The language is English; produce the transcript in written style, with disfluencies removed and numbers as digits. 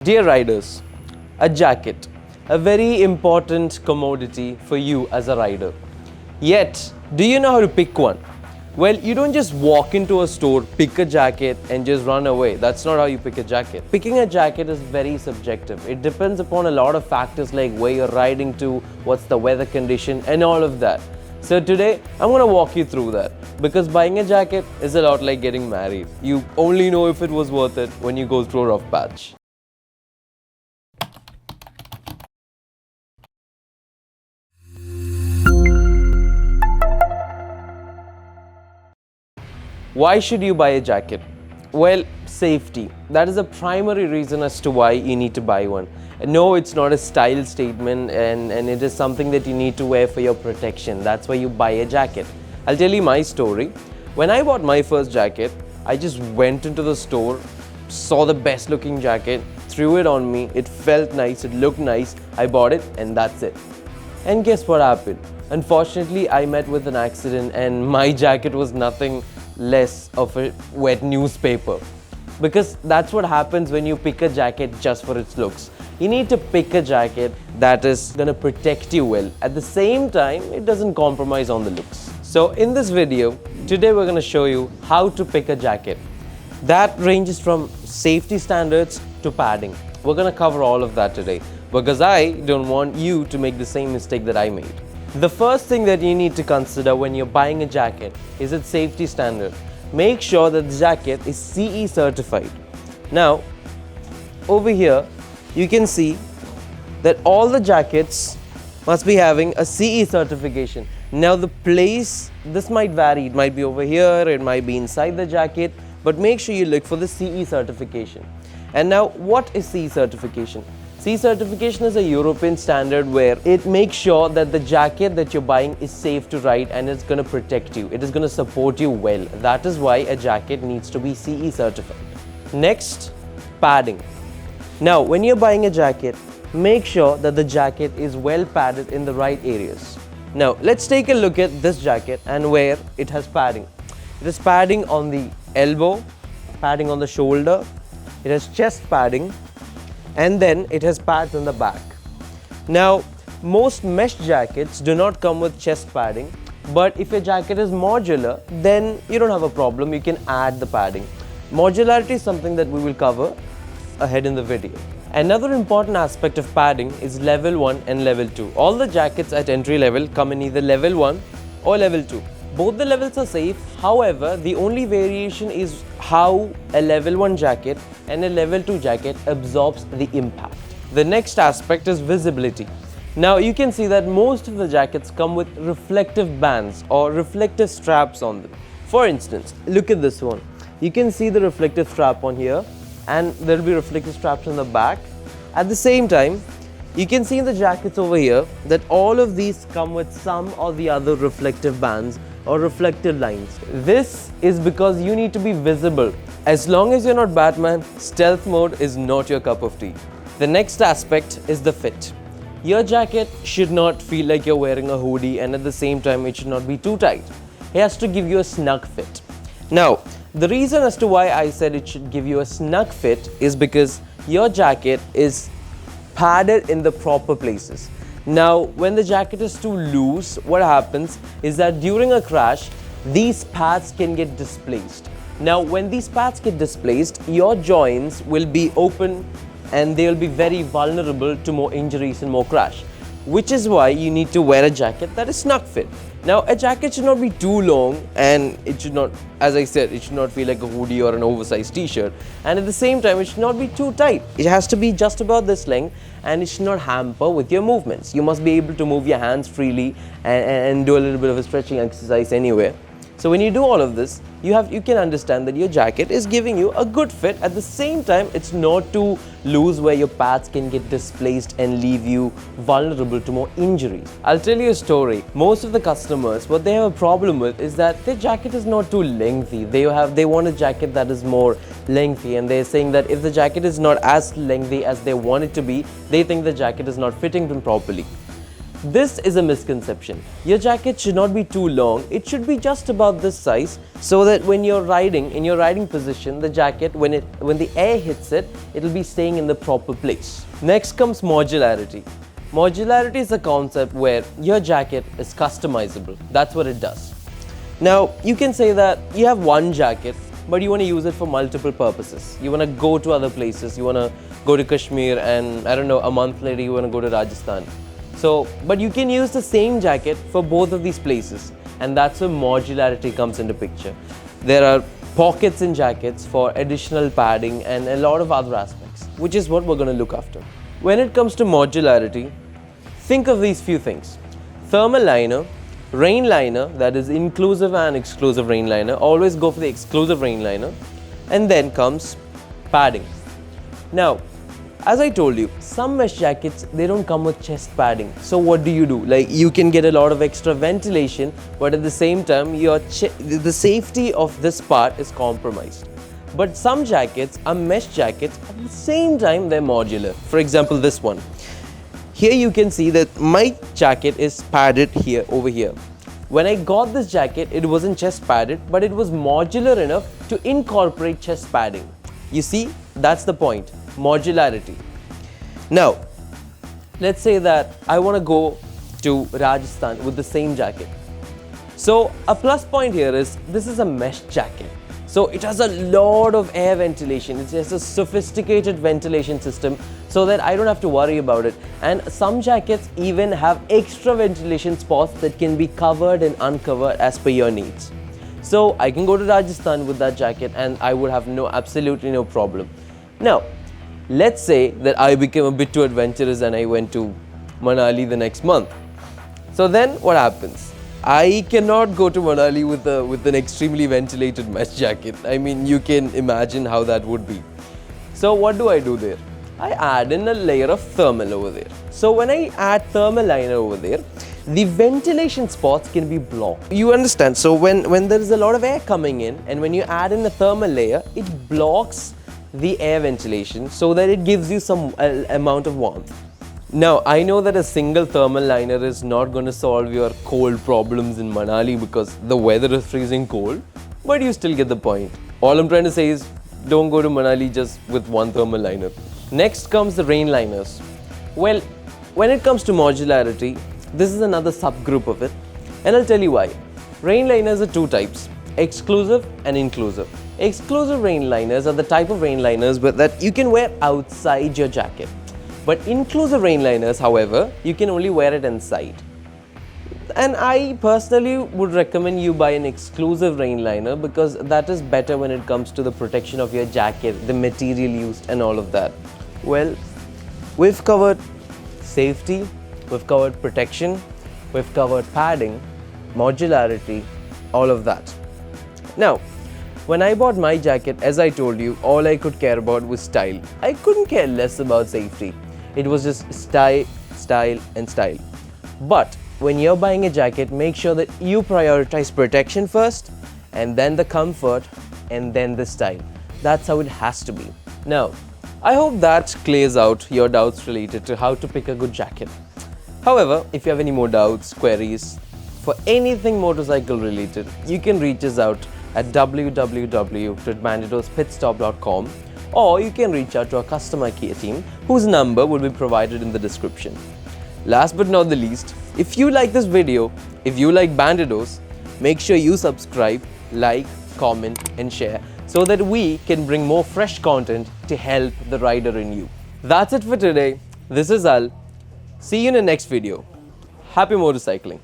Dear riders, a jacket, a very important commodity for you as a rider. Yet, do you know how to pick one? Well, you don't just walk into a store, pick a jacket and just run away. That's not how you pick a jacket. Picking a jacket is very subjective. It depends upon a lot of factors like where you're riding to, what's the weather condition and all of that. So today, I'm going to walk you through that because buying a jacket is a lot like getting married. You only know if it was worth it when you go through a rough patch. Why should you buy a jacket? Well, safety. That is a primary reason as to why you need to buy one. No, it's not a style statement and it is something that you need to wear for your protection. That's why you buy a jacket. I'll tell you my story. When I bought my first jacket, I just went into the store, saw the best looking jacket, threw it on me. It felt nice, it looked nice. I bought it and that's it. And guess what happened? Unfortunately, I met with an accident and my jacket was nothing less of a wet newspaper. Because that's what happens when you pick a jacket just for its looks. You need to pick a jacket that is gonna protect you well. At the same time, it doesn't compromise on the looks. So in this video, today we're gonna show you how to pick a jacket. That ranges from safety standards to padding. We're gonna cover all of that today because I don't want you to make the same mistake that I made. The first thing that you need to consider when you're buying a jacket is its safety standard. Make sure that the jacket is CE certified. Now, over here, you can see that all the jackets must be having a CE certification. Now, the place, this might vary. It might be over here, it might be inside the jacket, but make sure you look for the CE certification. And now, what is CE certification? CE certification is a European standard where it makes sure that the jacket that you're buying is safe to ride and it's going to protect you. It is going to support you well. That is why a jacket needs to be CE certified. Next, padding. Now, when you're buying a jacket, make sure that the jacket is well padded in the right areas. Now, let's take a look at this jacket and where it has padding. It has padding on the elbow, padding on the shoulder, it has chest padding, and then it has pads on the back. Now, most mesh jackets do not come with chest padding, but if your jacket is modular, then you don't have a problem, you can add the padding. Modularity is something that we will cover ahead in the video. Another important aspect of padding is level 1 and level 2. All the jackets at entry level come in either level 1 or level 2. Both the levels are safe, however, the only variation is how a level 1 jacket and a level 2 jacket absorbs the impact. The next aspect is visibility. Now you can see that most of the jackets come with reflective bands or reflective straps on them. For instance, look at this one. You can see the reflective strap on here and there will be reflective straps on the back. At the same time, you can see in the jackets over here that all of these come with some or the other reflective bands or reflective lines. This is because you need to be visible. As long as you're not Batman, stealth mode is not your cup of tea. The next aspect is the fit. Your jacket should not feel like you're wearing a hoodie and at the same time it should not be too tight. It has to give you a snug fit. Now, the reason as to why I said it should give you a snug fit is because your jacket is padded in the proper places. Now, when the jacket is too loose, what happens is that during a crash, these pads can get displaced. Now, when these pads get displaced, your joints will be open and they will be very vulnerable to more injuries and more crash. Which is why you need to wear a jacket that is snug fit. Now, a jacket should not be too long and it should not, as I said, it should not feel like a hoodie or an oversized t-shirt. And at the same time, it should not be too tight. It has to be just about this length and it should not hamper with your movements. You must be able to move your hands freely and do a little bit of a stretching exercise anywhere. So when you do all of this, you can understand that your jacket is giving you a good fit. At the same time, it's not too loose where your pads can get displaced and leave you vulnerable to more injuries. I'll tell you a story. Most of the customers, what they have a problem with is that their jacket is not too lengthy. They want a jacket that is more lengthy and they're saying that if the jacket is not as lengthy as they want it to be, they think the jacket is not fitting them properly. This is a misconception. Your jacket should not be too long. It should be just about this size so that when you're riding, in your riding position, the jacket, when the air hits it, it'll be staying in the proper place. Next comes modularity. Modularity is a concept where your jacket is customizable. That's what it does. Now, you can say that you have one jacket, but you want to use it for multiple purposes. You want to go to other places. You want to go to Kashmir, and I don't know, a month later you want to go to Rajasthan. So, but you can use the same jacket for both of these places, and that's where modularity comes into picture. There are pockets in jackets for additional padding and a lot of other aspects, which is what we're going to look after. When it comes to modularity, think of these few things. Thermal liner, rain liner, that is inclusive and exclusive rain liner. Always go for the exclusive rain liner. And then comes padding. Now, as I told you, some mesh jackets, they don't come with chest padding. So what do? Like, you can get a lot of extra ventilation, but at the same time, the safety of this part is compromised. But some jackets are mesh jackets, at the same time they're modular. For example, this one. Here you can see that my jacket is padded here, over here. When I got this jacket, it wasn't chest padded, but it was modular enough to incorporate chest padding. You see, that's the point. Modularity. Now, let's say that I want to go to Rajasthan with the same jacket. So a plus point here is this is a mesh jacket. So it has a lot of air ventilation. It has a sophisticated ventilation system so that I don't have to worry about it. And some jackets even have extra ventilation spots that can be covered and uncovered as per your needs. So I can go to Rajasthan with that jacket and I would have absolutely no problem. Now, let's say that I became a bit too adventurous and I went to Manali the next month. So then what happens? I cannot go to Manali with an extremely ventilated mesh jacket. I mean, you can imagine how that would be. So what do I do there? I add in a layer of thermal over there. So when I add thermal liner over there, the ventilation spots can be blocked. You understand? So when there is a lot of air coming in and when you add in a thermal layer, it blocks the air ventilation so that it gives you some amount of warmth. Now, I know that a single thermal liner is not going to solve your cold problems in Manali because the weather is freezing cold, but you still get the point. All I'm trying to say is don't go to Manali just with one thermal liner. Next comes the rain liners. Well, when it comes to modularity, this is another subgroup of it, and I'll tell you why. Rain liners are two types, exclusive and inclusive. Exclusive rain liners are the type of rain liners that you can wear outside your jacket. But inclusive rain liners, however, you can only wear it inside. And I personally would recommend you buy an exclusive rain liner because that is better when it comes to the protection of your jacket, the material used and all of that. Well, we've covered safety, we've covered protection, we've covered padding, modularity, all of that. Now, when I bought my jacket, as I told you, all I could care about was style. I couldn't care less about safety. It was just style, style and style. But when you're buying a jacket, make sure that you prioritize protection first and then the comfort and then the style. That's how it has to be. Now, I hope that clears out your doubts related to how to pick a good jacket. However, if you have any more doubts, queries, for anything motorcycle related, you can reach us out at www.banditospitstop.com, or you can reach out to our customer care team whose number will be provided in the description. Last but not the least, if you like this video, if you like Bandidos, make sure you subscribe, like, comment and share so that we can bring more fresh content to help the rider in you. That's it for today. This is Al. See you in the next video. Happy motorcycling.